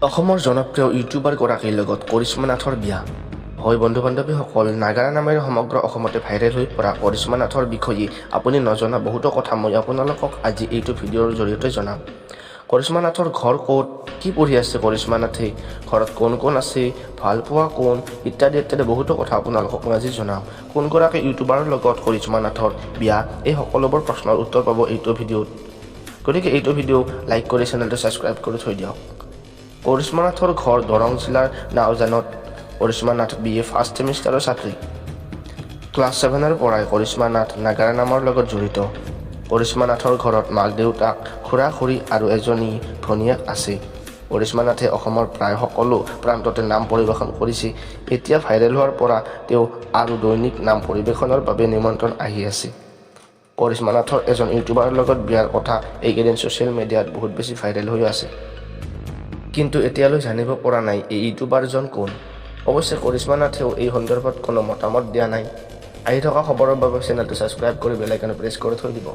অসমৰ জনপ্ৰিয় ইউটিউবাৰগৰাকীৰ লগত কৰিশ্মা নাথৰ বিয়া। হয় বন্ধু বান্ধৱীসকল, নাগাৰা নামেৰে সমগ্ৰ অসমতে ভাইৰেল হৈ পৰা কৰিশ্মা নাথৰ বিষয়ে আপুনি নজনা বহুতো কথা মই আপোনালোকক আজি এইটো ভিডিঅ'ৰ জৰিয়তে জনাম। কৰিশ্মা নাথৰ ঘৰ ক'ত, কি পঢ়ি আছে কৰিশ্মা নাথে, ঘৰত কোন কোন আছে, ভাল পোৱা কোন, ইত্যাদি ইত্যাদি বহুতো কথা আপোনালোকক মই আজি জনাম। কোনগৰাকী ইউটিউবাৰৰ লগত কৰিশ্মা নাথৰ বিয়া, এই সকলোবোৰ প্ৰশ্নৰ উত্তৰ পাব এইটো ভিডিঅ'ত। গতিকে এইটো ভিডিঅ' লাইক কৰি চেনেলটো ছাবস্ক্ৰাইব কৰি থৈ দিয়ক। কৰিশ্মা নাথৰ ঘৰ দৰং জিলাৰ নাওজানত। কৰিশ্মা নাথ BA ফাৰ্ষ্ট ছেমিষ্টাৰৰ ছাত্ৰী। ক্লাছ 7ৰ পৰাই কৰিশ্মা নাথ নাগাৰা নামৰ লগত জড়িত। কৰিশ্মা নাথৰ ঘৰত মাক দেউতাক, খুৰা খুৰী আৰু এজনী ভনীয়েক আছে। কৰিশ্মা নাথে অসমৰ প্ৰায় সকলো প্ৰান্ততে নাম পৰিৱেশন কৰিছে। এতিয়া ভাইৰেল হোৱাৰ পৰা তেওঁ আৰু দৈনিক নাম পৰিৱেশনৰ বাবে নিমন্ত্ৰণ আহি আছে। কৰিশ্মা নাথৰ এজন ইউটিউবাৰৰ লগত বিয়াৰ কথা এইকেইদিন ছ'চিয়েল মিডিয়াত বহুত বেছি ভাইৰেল হৈ আছে। কিন্তু এতিয়ালৈ জানিব পৰা নাই এই ইউটিউবাৰজন কোন। অৱশ্যে কৰিশ্মা নাথেও এই সন্দৰ্ভত কোনো মতামত দিয়া নাই। আহি থকা খবৰৰ বাবে চেনেলটো ছাবস্ক্ৰাইব কৰি বেল আইকন প্ৰেছ কৰি থৈ দিব।